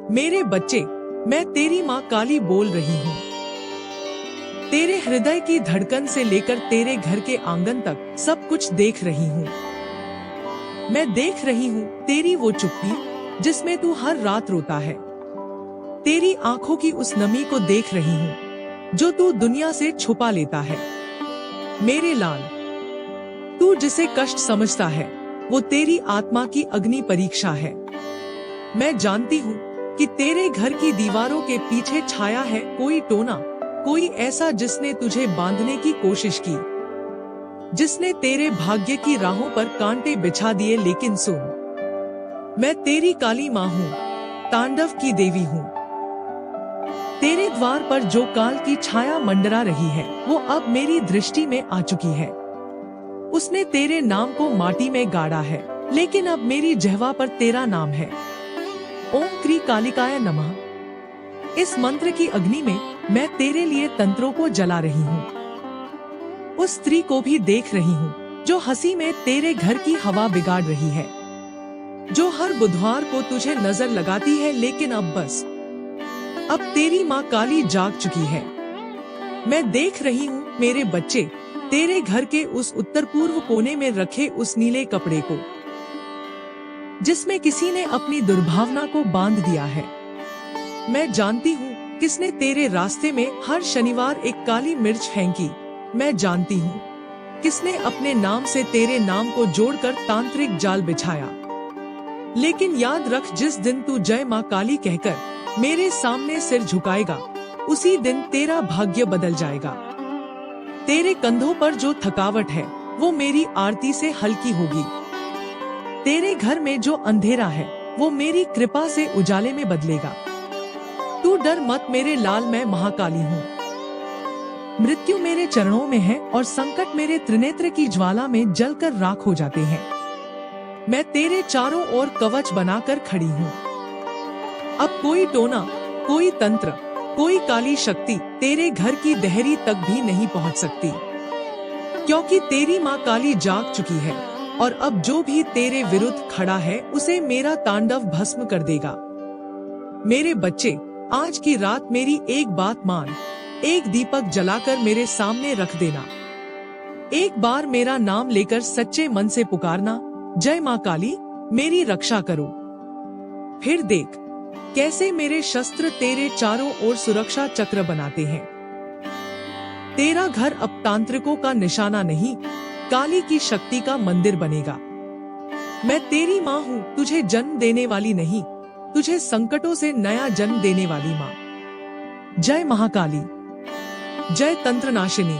मेरे बच्चे, मैं तेरी माँ काली बोल रही हूँ। तेरे हृदय की धड़कन से लेकर तेरे घर के आंगन तक सब कुछ देख रही हूँ। मैं देख रही हूँ तेरी वो चुप्पी जिसमें तू हर रात रोता है। तेरी आंखों की उस नमी को देख रही हूँ जो तू दुनिया से छुपा लेता है। मेरे लाल, तू जिसे कष्ट समझता है वो तेरी आत्मा की अग्नि परीक्षा है। मैं जानती हूँ कि तेरे घर की दीवारों के पीछे छाया है कोई टोना, कोई ऐसा जिसने तुझे बांधने की कोशिश की, जिसने तेरे भाग्य की राहों पर कांटे बिछा दिए। लेकिन सुन, मैं तेरी काली माँ हूँ, तांडव की देवी हूँ। तेरे द्वार पर जो काल की छाया मंडरा रही है वो अब मेरी दृष्टि में आ चुकी है। उसने तेरे नाम को माटी में गाड़ा है, लेकिन अब मेरी जिह्वा पर तेरा नाम है। ओम क्री कालिकाय नमः। इस मंत्र की अग्नि में मैं तेरे लिए तंत्रों को जला रही हूँ। उस स्त्री को भी देख रही हूँ जो हंसी में तेरे घर की हवा बिगाड़ रही है, जो हर बुधवार को तुझे नजर लगाती है। लेकिन अब बस, अब तेरी माँ काली जाग चुकी है। मैं देख रही हूँ मेरे बच्चे, तेरे घर के उस उत्तर पूर्व कोने में रखे उस नीले कपड़े को जिसमें किसी ने अपनी दुर्भावना को बांध दिया है। मैं जानती हूँ किसने तेरे रास्ते में हर शनिवार एक काली मिर्च फेंकी। मैं जानती हूँ किसने अपने नाम से तेरे नाम को जोड़कर तांत्रिक जाल बिछाया। लेकिन याद रख, जिस दिन तू जय माँ काली कहकर मेरे सामने सिर झुकाएगा, उसी दिन तेरा भाग्य बदल जाएगा। तेरे कंधों पर जो थकावट है वो मेरी आरती से हल्की होगी। तेरे घर में जो अंधेरा है वो मेरी कृपा से उजाले में बदलेगा। तू डर मत मेरे लाल, मैं महाकाली हूँ। मृत्यु मेरे चरणों में है और संकट मेरे त्रिनेत्र की ज्वाला में जलकर राख हो जाते हैं। मैं तेरे चारों ओर कवच बनाकर खड़ी हूँ। अब कोई टोना, कोई तंत्र, कोई काली शक्ति तेरे घर की देहरी तक भी नहीं पहुँच सकती, क्योंकि तेरी माँ काली जाग चुकी है और अब जो भी तेरे विरुद्ध खड़ा है उसे मेरा तांडव भस्म कर देगा। मेरे बच्चे, आज की रात मेरी एक बात मान, एक दीपक जलाकर मेरे सामने रख देना। एक बार मेरा नाम लेकर सच्चे मन से पुकारना, जय माँ काली मेरी रक्षा करो। फिर देख कैसे मेरे शस्त्र तेरे चारों ओर सुरक्षा चक्र बनाते हैं। तेरा घर अब तांत्रिकों का निशाना नहीं, काली की शक्ति का मंदिर बनेगा। मैं तेरी माँ हूँ, तुझे जन्म देने वाली नहीं, तुझे संकटों से नया जन्म देने वाली माँ। जय महाकाली, जय तंत्रनाशिनी,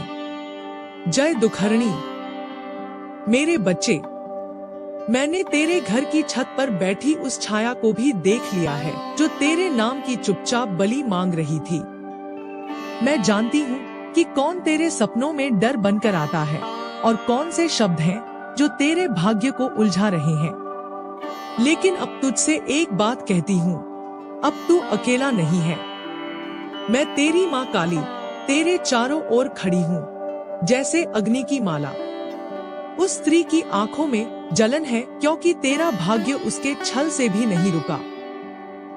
जय दुखहरणी। मेरे बच्चे, मैंने तेरे घर की छत पर बैठी उस छाया को भी देख लिया है जो तेरे नाम की चुपचाप बलि मांग रही थी। मैं जानती हूँ कि कौन तेरे सपनों में डर बनकर आता है और कौन से शब्द हैं जो तेरे भाग्य को उलझा रहे हैं। लेकिन अब तुझसे एक बात कहती हूँ, अब तू अकेला नहीं है। मैं तेरी माँ काली तेरे चारों ओर खड़ी हूँ, जैसे अग्नि की माला। उस स्त्री की आंखों में जलन है क्योंकि तेरा भाग्य उसके छल से भी नहीं रुका।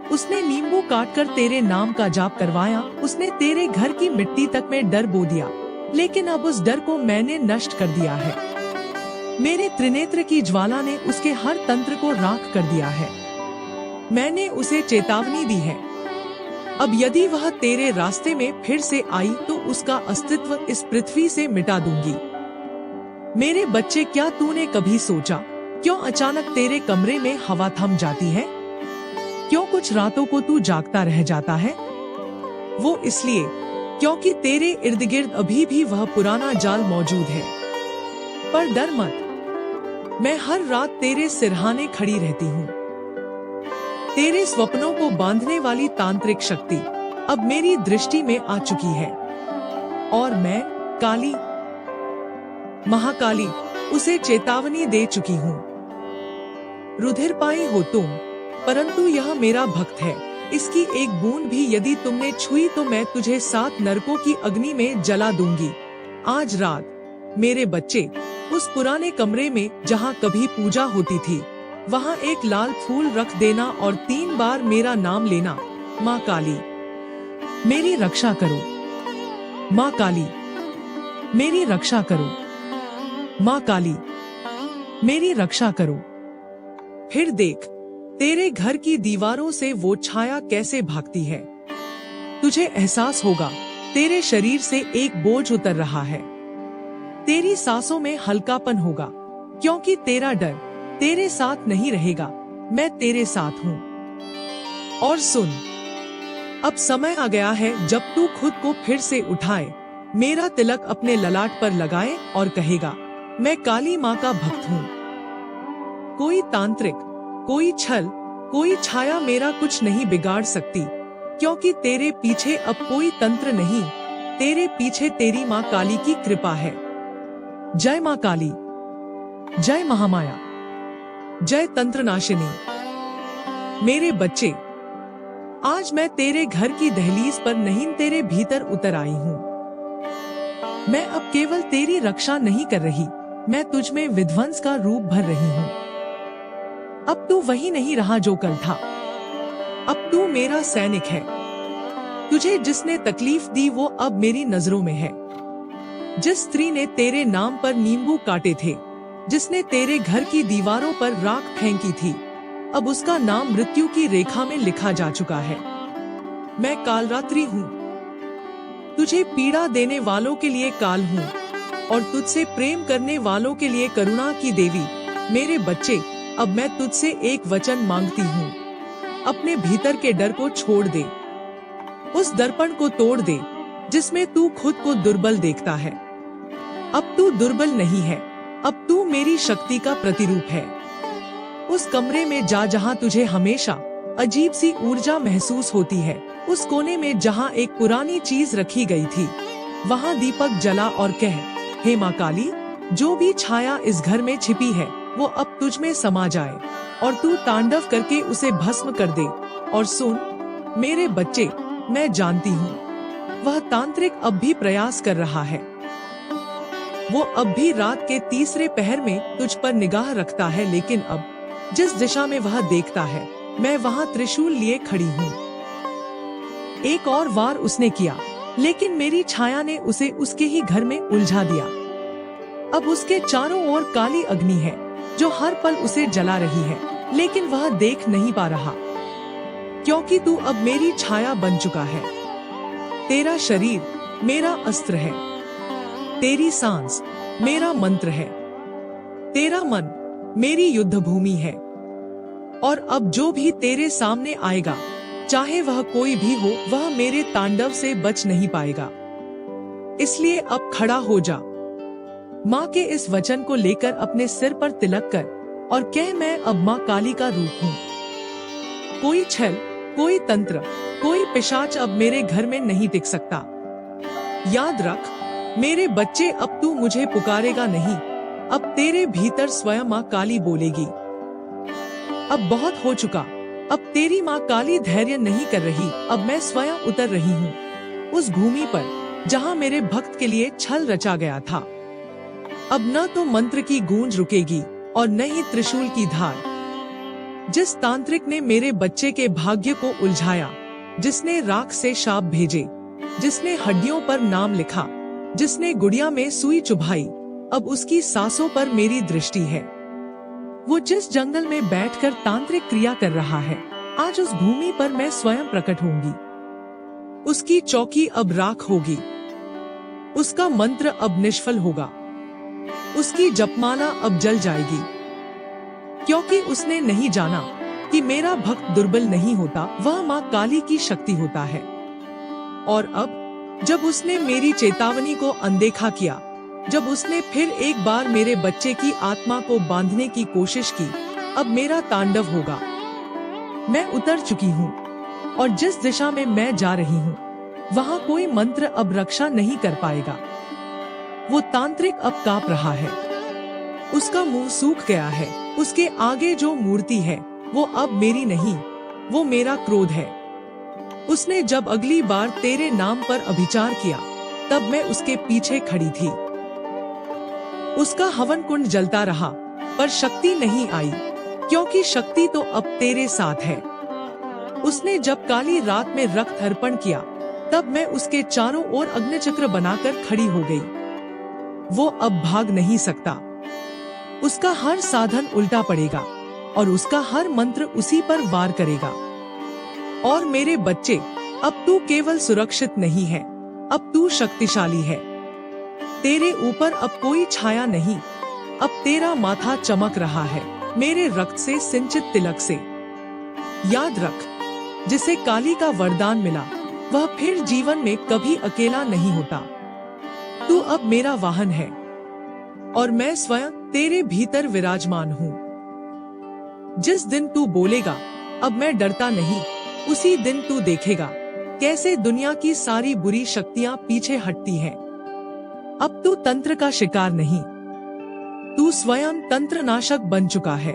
उसने नींबू काटकर तेरे नाम का जाप करवाया, उसने तेरे घर की मिट्टी तक में डर बो दिया, लेकिन अब उस डर को मैंने नष्ट कर दिया है। मेरे त्रिनेत्र की ज्वाला ने उसके हर तंत्र को राख कर दिया है। मैंने उसे चेतावनी दी है, अब यदि वह तेरे रास्ते में फिर से आई तो उसका अस्तित्व इस पृथ्वी से मिटा दूंगी। मेरे बच्चे, क्या तूने कभी सोचा क्यों अचानक तेरे कमरे में हवा थम जाती है? क्यों कुछ रातों को तू जागता रह जाता है? वो इसलिए क्योंकि तेरे इर्द गिर्द अभी भी वह पुराना जाल मौजूद है। पर डर मत, मैं हर रात तेरे सिरहाने खड़ी रहती हूँ। तेरे स्वप्नों को बांधने वाली तांत्रिक शक्ति अब मेरी दृष्टि में आ चुकी है और मैं काली, महाकाली, उसे चेतावनी दे चुकी हूँ। रुधिर पाई हो तुम, परंतु यह मेरा भक्त है। इसकी एक बूंद भी यदि तुमने छुई तो मैं तुझे 7 नरकों की अग्नि में जला दूंगी। आज रात मेरे बच्चे, उस पुराने कमरे में जहाँ कभी पूजा होती थी, वहाँ एक लाल फूल रख देना और 3 बार मेरा नाम लेना। माँ काली, मेरी रक्षा करो। माँ काली, मेरी रक्षा करो। माँ काली, मेरी रक्षा करो। फिर देख, तेरे घर की दीवारों से वो छाया कैसे भागती है। तुझे एहसास होगा, तेरे शरीर से एक बोझ उतर रहा है। तेरी सांसों में हल्कापन होगा, क्योंकि तेरा डर तेरे साथ नहीं रहेगा, मैं तेरे साथ हूँ। और सुन, अब समय आ गया है जब तू खुद को फिर से उठाए, मेरा तिलक अपने ललाट पर लगाए और कहेगा, मैं काली माँ का भक्त हूँ। कोई तांत्रिक, कोई छल, कोई छाया मेरा कुछ नहीं बिगाड़ सकती, क्योंकि तेरे पीछे अब कोई तंत्र नहीं, तेरे पीछे तेरी माँ काली की कृपा है। जय माँ काली, जय महामाया, जय तंत्रनाशिनी। मेरे बच्चे, आज मैं तेरे घर की दहलीज पर नहीं, तेरे भीतर उतर आई हूँ। मैं अब केवल तेरी रक्षा नहीं कर रही, मैं तुझ में विध्वंस का रूप भर रही हूँ। अब तू वही नहीं रहा जो कल था, अब तू मेरा सैनिक है। तुझे जिसने तकलीफ दी वो अब मेरी नजरों में है। जिस स्त्री ने तेरे नाम पर नींबू काटे थे, जिसने तेरे घर की दीवारों पर राख फेंकी थी, अब उसका नाम मृत्यु की रेखा में लिखा जा चुका है। मैं कालरात्रि हूँ, तुझे पीड़ा देने वालों के लिए काल हूँ और तुझसे प्रेम करने वालों के लिए करुणा की देवी। मेरे बच्चे, अब मैं तुझसे एक वचन मांगती हूँ, अपने भीतर के डर को छोड़ दे, उस दर्पण को तोड़ दे जिसमें तू खुद को दुर्बल देखता है। अब तू दुर्बल नहीं है, अब तू मेरी शक्ति का प्रतिरूप है। उस कमरे में जा जहाँ तुझे हमेशा अजीब सी ऊर्जा महसूस होती है, उस कोने में जहाँ एक पुरानी चीज रखी गई थी, वहाँ दीपक जला और कह, हे माँ काली, जो भी छाया इस घर में छिपी है वो अब तुझ में समा जाए और तू तांडव करके उसे भस्म कर दे। और सुन मेरे बच्चे, मैं जानती हूँ वह तांत्रिक अब भी प्रयास कर रहा है, वो अब भी रात के तीसरे पहर में तुझ पर निगाह रखता है, लेकिन अब जिस दिशा में वह देखता है, मैं वहाँ त्रिशूल लिए खड़ी हूँ। एक और वार उसने किया, लेकिन मेरी छाया ने उसे उसके ही घर में उलझा दिया। अब उसके चारों ओर काली अग्नि है जो हर पल उसे जला रही है, लेकिन वह देख नहीं पा रहा, क्योंकि तू अब मेरी छाया बन चुका है। तेरा शरीर मेरा अस्त्र है, तेरी सांस मेरा मंत्र है, तेरा मन मेरी युद्ध भूमि है। और अब जो भी तेरे सामने आएगा, चाहे वह कोई भी हो, वह मेरे तांडव से बच नहीं पाएगा। इसलिए अब खड़ा हो जा, माँ के इस वचन को लेकर अपने सिर पर तिलक कर और कह, मैं अब माँ काली का रूप हूँ। कोई छल, कोई तंत्र, कोई पिशाच अब मेरे घर में नहीं टिक सकता। याद रख मेरे बच्चे, अब तू मुझे पुकारेगा नहीं, अब तेरे भीतर स्वयं माँ काली बोलेगी। अब बहुत हो चुका, अब तेरी माँ काली धैर्य नहीं कर रही, अब मैं स्वयं उतर रही हूँ उस भूमि पर जहाँ मेरे भक्त के लिए छल रचा गया था। अब न तो मंत्र की गूंज रुकेगी और न ही त्रिशूल की धार। जिस तांत्रिक ने मेरे बच्चे के भाग्य को उलझाया, जिसने राख से शाप भेजे, जिसने हड्डियों पर नाम लिखा, जिसने गुड़िया में सुई चुभाई, अब उसकी सांसों पर मेरी दृष्टि है। वो जिस जंगल में बैठकर तांत्रिक क्रिया कर रहा है, आज उस भूमि पर मैं स्वयं प्रकट होंगी। उसकी चौकी अब राख होगी, उसका मंत्र अब निष्फल होगा, उसकी जपमाला अब जल जाएगी, क्योंकि उसने नहीं जाना कि मेरा भक्त दुर्बल नहीं होता, वह माँ काली की शक्ति होता है। और अब जब उसने मेरी चेतावनी को अनदेखा किया, जब उसने फिर एक बार मेरे बच्चे की आत्मा को बांधने की कोशिश की, अब मेरा तांडव होगा। मैं उतर चुकी हूँ और जिस दिशा में मैं जा रही हूँ, वहाँ कोई मंत्र अब रक्षा नहीं कर पाएगा। वो तांत्रिक अब कांप रहा है, उसका मुंह सूख गया है, उसके आगे जो मूर्ति है वो अब मेरी नहीं, वो मेरा क्रोध है। उसने जब अगली बार तेरे नाम पर अभिचार किया, तब मैं उसके पीछे खड़ी थी। उसका हवन कुंड जलता रहा, पर शक्ति नहीं आई, क्योंकि शक्ति तो अब तेरे साथ है। उसने जब काली रात में रक्त अर्पण किया, तब मैं उसके चारों ओर अग्निचक्र बनाकर खड़ी हो गई। वो अब भाग नहीं सकता। उसका हर साधन उल्टा पड़ेगा और उसका हर मंत्र उसी पर वार करेगा। और मेरे बच्चे, अब तू केवल सुरक्षित नहीं है, अब तू शक्तिशाली है। तेरे ऊपर अब कोई छाया नहीं, अब तेरा माथा चमक रहा है मेरे रक्त से सिंचित तिलक से। याद रख, जिसे काली का वरदान मिला, वह फिर जीवन में कभी अकेला नहीं होता। तू अब मेरा वाहन है और मैं स्वयं तेरे भीतर विराजमान हूँ। जिस दिन तू बोलेगा, अब मैं डरता नहीं, उसी दिन तू देखेगा कैसे दुनिया की सारी बुरी शक्तियाँ पीछे हटती हैं। अब तू तंत्र का शिकार नहीं, तू स्वयं तंत्रनाशक बन चुका है।